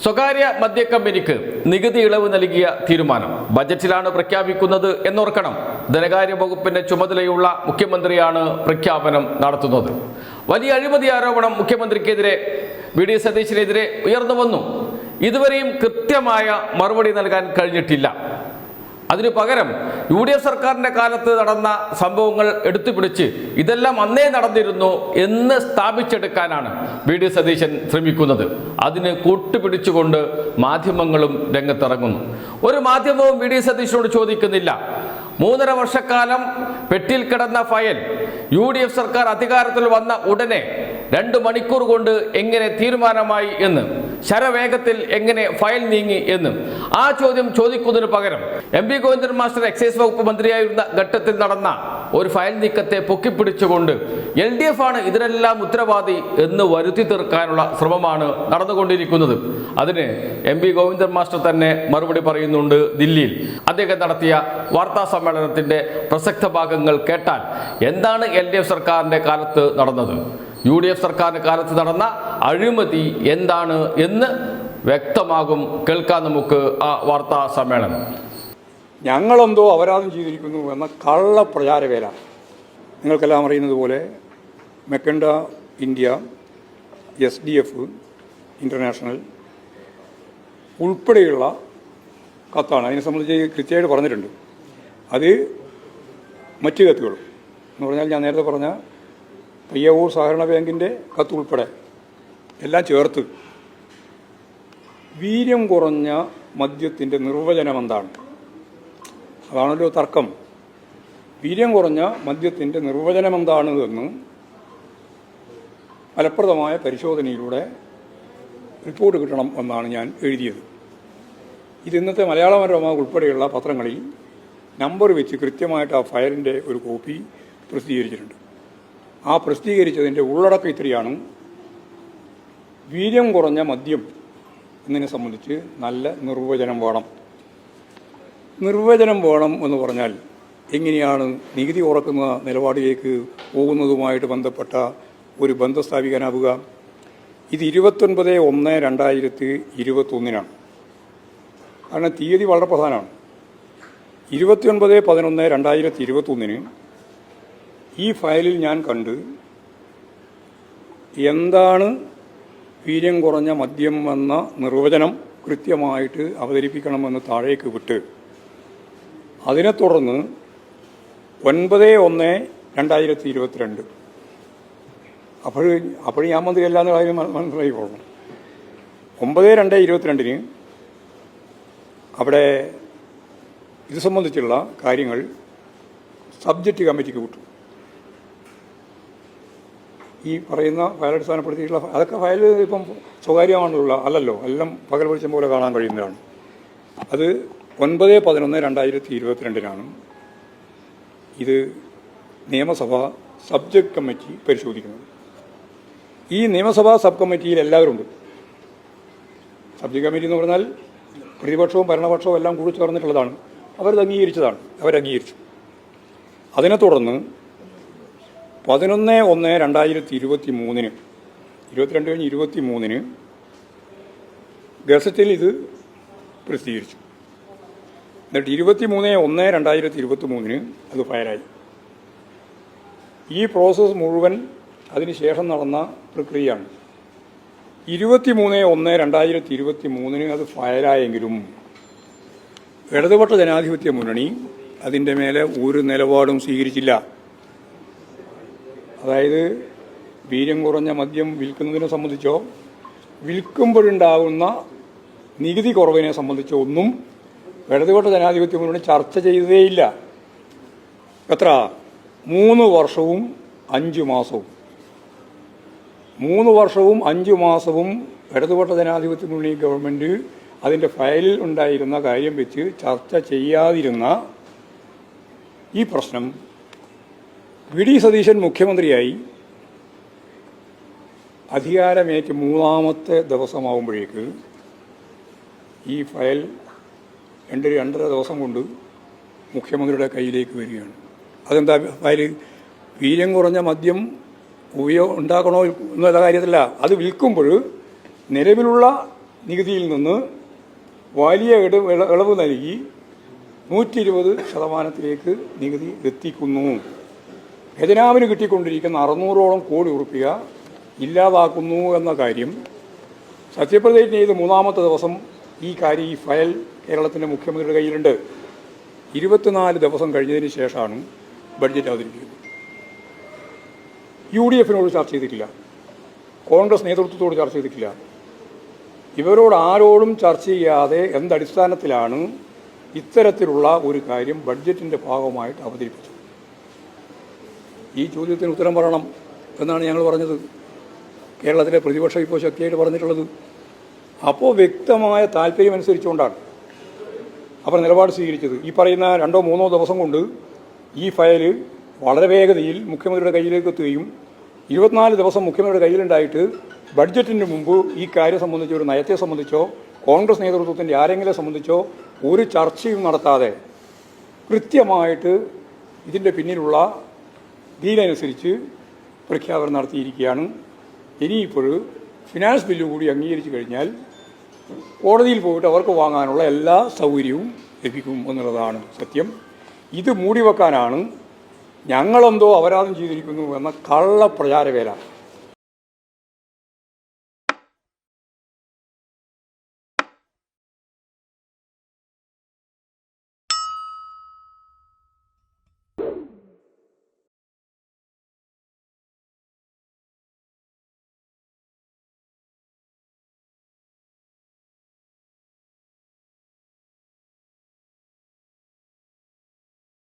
സ്വകാര്യ മദ്യ കമ്പനിക്ക് നികുതി ഇളവ് നൽകിയ തീരുമാനം ബജറ്റിലാണ് പ്രഖ്യാപിക്കുന്നത് എന്നോർക്കണം. ധനകാര്യ വകുപ്പിന്റെ ചുമതലയുള്ള മുഖ്യമന്ത്രിയാണ് പ്രഖ്യാപനം നടത്തുന്നത്. വലിയ അഴിമതി ആരോപണം മുഖ്യമന്ത്രിക്കെതിരെ വി.ഡി. സതീശനെതിരെ ഉയർന്നു വന്നു. ഇതുവരെയും കൃത്യമായ മറുപടി നൽകാൻ കഴിഞ്ഞിട്ടില്ല. അതിനു പകരം UDF സർക്കാരിന്റെ കാലത്ത് നടന്ന സംഭവങ്ങൾ എടുത്തുപിടിച്ച് ഇതെല്ലാം അന്നേ നടന്നിരുന്നു എന്ന് സ്ഥാപിച്ചെടുക്കാനാണ് വി.ഡി. സതീശൻ ശ്രമിക്കുന്നത്. അതിന് കൂട്ടുപിടിച്ചുകൊണ്ട് മാധ്യമങ്ങളും രംഗത്തിറങ്ങുന്നു. ഒരു മാധ്യമവും വി.ഡി. സതീശനോട് ചോദിക്കുന്നില്ല 3.5 വർഷക്കാലം പെട്ടിയിൽ കിടന്ന ഫയൽ UDF സർക്കാർ അധികാരത്തിൽ വന്ന ഉടനെ 2 മണിക്കൂർ കൊണ്ട് എങ്ങനെ തീരുമാനമായി എന്ന്, ശരവേഗത്തിൽ എങ്ങനെ ഫയൽ നീങ്ങി എന്ന് ആ ചോദ്യം ചോദിക്കുന്നതിന് പകരം MP ഗോവിന്ദൻ മാസ്റ്റർ എക്സൈസ് വകുപ്പ് മന്ത്രിയായിരുന്ന ഘട്ടത്തിൽ നടന്ന ഒരു ഫയൽ നീക്കത്തെ പൊക്കിപ്പിടിച്ചുകൊണ്ട് LDF ആണ് ഇതിനെല്ലാം ഉത്തരവാദി എന്ന് വരുത്തി തീർക്കാനുള്ള ശ്രമമാണ് നടന്നുകൊണ്ടിരിക്കുന്നത്. അതിന് MP ഗോവിന്ദൻ മാസ്റ്റർ തന്നെ മറുപടി പറയുന്നുണ്ട് ദില്ലിയിൽ. അദ്ദേഹം നടത്തിയ വാർത്താ സമ്മേളനത്തിന്റെ പ്രസക്ത ഭാഗങ്ങൾ കേട്ടാൽ എന്താണ് LDF സർക്കാരിന്റെ കാലത്ത് നടന്നത്, UDF സർക്കാരിന്റെ കാലത്ത് നടന്ന അഴിമതി എന്താണ് എന്ന് വ്യക്തമാകും. കേൾക്കാൻ നമുക്ക് ആ വാർത്താ സമ്മേളനം. ഞങ്ങളെന്തോ അപരാധം ചെയ്തിരിക്കുന്നു എന്ന കള്ള പ്രചാരവേല. നിങ്ങൾക്കെല്ലാം അറിയുന്നത് പോലെ മെക്കണ്ട ഇന്ത്യ, SDF ഇൻ്റർനാഷണൽ ഉൾപ്പെടെയുള്ള കത്താണ്. അതിനെ സംബന്ധിച്ച് കൃത്യമായിട്ട് പറഞ്ഞിട്ടുണ്ട്. അത് മറ്റ് കത്തുകളും എന്ന് പറഞ്ഞാൽ ഞാൻ നേരത്തെ പറഞ്ഞ പയ്യവൂർ സഹകരണ ബാങ്കിൻ്റെ കത്ത് ഉൾപ്പെടെ എല്ലാം ചേർത്ത് വീര്യം കുറഞ്ഞ മദ്യത്തിൻ്റെ നിർവചനം എന്താണ്, അതാണല്ലോ തർക്കം. വീര്യം കുറഞ്ഞ മദ്യത്തിൻ്റെ നിർവചനം എന്താണ് എന്ന് ഫലപ്രദമായ പരിശോധനയിലൂടെ റിപ്പോർട്ട് കിട്ടണം എന്നാണ് ഞാൻ എഴുതിയത്. ഇത് ഇന്നത്തെ മലയാള മനോരമ ഉൾപ്പെടെയുള്ള പത്രങ്ങളിൽ നമ്പർ വെച്ച് കൃത്യമായിട്ട് ആ ഫയലിൻ്റെ ഒരു കോപ്പി പ്രസിദ്ധീകരിച്ചിട്ടുണ്ട്. ആ പ്രസിദ്ധീകരിച്ചതിൻ്റെ ഉള്ളടക്കം ഇത്രയാണ്: വീര്യം കുറഞ്ഞ മദ്യം എന്നതിനെ സംബന്ധിച്ച് നല്ല നിർവചനം വേണം. നിർവചനം വേണം എന്ന് പറഞ്ഞാൽ എങ്ങനെയാണ് നികുതി കുറക്കുന്ന നിലപാടിലേക്ക് പോകുന്നതുമായിട്ട് ബന്ധപ്പെട്ട ഒരു ബന്ധം സ്ഥാപിക്കാനാവുക? ഇത് 29/1/2021 കാരണം തീയതി വളരെ പ്രധാനമാണ്. 29/11/2021 ഈ ഫയലിൽ ഞാൻ കണ്ട് എന്താണ് വീര്യം കുറഞ്ഞ മദ്യം എന്ന നിർവചനം കൃത്യമായിട്ട് അവതരിപ്പിക്കണമെന്ന് താഴേക്ക് വിട്ട് അതിനെ തുടർന്ന് 9/1/2022 അപ്പോൾ ഞാൻ മന്ത്രിയല്ല എന്ന കാര്യം മനസ്സിലായിക്കൊള്ളണം. 9/2/22 അവിടെ ഇത് സംബന്ധിച്ചുള്ള കാര്യങ്ങൾ സബ്ജക്റ്റ് കമ്മിറ്റിക്ക് വിട്ടു. ഈ പറയുന്ന ഫയൽ അടിസ്ഥാനപ്പെടുത്തിയിട്ടുള്ള അതൊക്കെ ഫയൽ ഇപ്പം സ്വകാര്യമാണല്ലോ, അല്ലല്ലോ, എല്ലാം പകൽ വെളിച്ചം പോലെ കാണാൻ കഴിയുന്നതാണ്. അത് 9/11/2022 ഇത് നിയമസഭ സബ്ജക്ട് കമ്മിറ്റി പരിശോധിക്കുന്നത്. ഈ നിയമസഭാ സബ് കമ്മിറ്റിയിൽ എല്ലാവരും ഉണ്ട്. സബ്ജക്ട് കമ്മിറ്റി എന്ന് പറഞ്ഞാൽ പ്രതിപക്ഷവും ഭരണപക്ഷവും എല്ലാം കൂടി ചേർന്നിട്ടുള്ളതാണ്. അവരംഗീകരിച്ചു. അതിനെ തുടർന്ന് 11/1/2023 22 കഴിഞ്ഞ് 23 ഗസറ്റിൽ ഇത് പ്രസിദ്ധീകരിച്ചു. എന്നിട്ട് 23/1/2023 അത് ഫയലായി. ഈ പ്രോസസ്സ് മുഴുവൻ അതിനുശേഷം നടന്ന പ്രക്രിയയാണ്. 23/1/2023 അത് ഫയലായെങ്കിലും ഇടതുപക്ഷ ജനാധിപത്യ മുന്നണി അതിൻ്റെ മേലെ ഒരു നിലപാടും സ്വീകരിച്ചില്ല. അതായത് വീര്യം കുറഞ്ഞ മദ്യം വിൽക്കുന്നതിനെ സംബന്ധിച്ചോ വിൽക്കുമ്പോഴുണ്ടാകുന്ന നികുതി കുറവിനെ സംബന്ധിച്ചോ ഒന്നും ഇടതുപക്ഷ ജനാധിപത്യ മുന്നണി ചർച്ച ചെയ്തതേയില്ല. എത്ര? 3 വർഷവും 5 മാസവും. 3 വർഷവും 5 മാസവും ഇടതുപക്ഷ ജനാധിപത്യ മുന്നണി ഗവൺമെൻറ് അതിൻ്റെ ഫയലിൽ ഉണ്ടായിരുന്ന കാര്യം വെച്ച് ചർച്ച ചെയ്യാതിരുന്ന ഈ പ്രശ്നം വി.ഡി. സതീശൻ മുഖ്യമന്ത്രിയായി അധികാരമേറ്റ് 3ാമത്തെ ദിവസമാകുമ്പോഴേക്ക് ഈ ഫയൽ 2-2.5 ദിവസം കൊണ്ട് മുഖ്യമന്ത്രിയുടെ കയ്യിലേക്ക് വരികയാണ്. അതെന്താ ഫയൽ? വീര്യം കുറഞ്ഞ മദ്യം ഉണ്ടാക്കണോ എന്നുള്ള കാര്യത്തില്ല. അത് വിൽക്കുമ്പോൾ നിലവിലുള്ള നികുതിയിൽ നിന്ന് വലിയ ഇളവ് നൽകി 120% നികുതി എത്തിക്കുന്നു. ഖജനാവിന് കിട്ടിക്കൊണ്ടിരിക്കുന്ന 600ഓളം കോടി ഉറുപ്പിക ഇല്ലാതാക്കുന്നു എന്ന കാര്യം സത്യപ്രതിജ്ഞ ചെയ്ത് 3-ാമത്തെ ദിവസം ഈ ഫയൽ കേരളത്തിൻ്റെ മുഖ്യമന്ത്രിയുടെ കയ്യിലുണ്ട്. 24 ദിവസം കഴിഞ്ഞതിന് ശേഷമാണ് ബഡ്ജറ്റ് അവതരിപ്പിക്കുന്നത്. UDF-നോട് ചർച്ച ചെയ്തിട്ടില്ല, കോൺഗ്രസ് നേതൃത്വത്തോട് ചർച്ച ചെയ്തിട്ടില്ല. ഇവരോട് ആരോടും ചർച്ച ചെയ്യാതെ എന്തടിസ്ഥാനത്തിലാണ് ഇത്തരത്തിലുള്ള ഒരു കാര്യം ബഡ്ജറ്റിൻ്റെ ഭാഗമായിട്ട് അവതരിപ്പിച്ചത്? ഈ ചോദ്യത്തിന് ഉത്തരം പറയണം എന്നാണ് ഞങ്ങൾ പറഞ്ഞത്. കേരളത്തിലെ പ്രതിപക്ഷം ഇപ്പോൾ ശക്തിയായിട്ട് പറഞ്ഞിട്ടുള്ളത്. അപ്പോൾ വ്യക്തമായ താല്പര്യമനുസരിച്ചുകൊണ്ടാണ് അവർ നിലപാട് സ്വീകരിച്ചത്. ഈ പറയുന്ന 2-3 ദിവസം കൊണ്ട് ഈ ഫയൽ വളരെ വേഗതയിൽ മുഖ്യമന്ത്രിയുടെ കയ്യിലേക്ക് എത്തുകയും 24 ദിവസം മുഖ്യമന്ത്രിയുടെ കയ്യിലുണ്ടായിട്ട് ബഡ്ജറ്റിന് മുമ്പ് ഈ കാര്യം സംബന്ധിച്ചോ ഒരു നയത്തെ സംബന്ധിച്ചോ കോൺഗ്രസ് നേതൃത്വത്തിൻ്റെ ആരെങ്കിലും സംബന്ധിച്ചോ ഒരു ചർച്ചയും നടത്താതെ കൃത്യമായിട്ട് ഇതിൻ്റെ പിന്നിലുള്ള ഡീലനുസരിച്ച് പ്രഖ്യാപനം നടത്തിയിരിക്കുകയാണ്. ഇനിയിപ്പോൾ ഫിനാൻസ് ബില്ല് കൂടി അംഗീകരിച്ചു കഴിഞ്ഞാൽ കോടതിയിൽ പോയിട്ട് അവർക്ക് വാങ്ങാനുള്ള എല്ലാ സൗകര്യവും ലഭിക്കും എന്നുള്ളതാണ് സത്യം. ഇത് മൂടിവെക്കാനാണ് ഞങ്ങളെന്തോ അപരാധം ചെയ്തിരിക്കുന്നു എന്ന കള്ള പ്രചാരവേല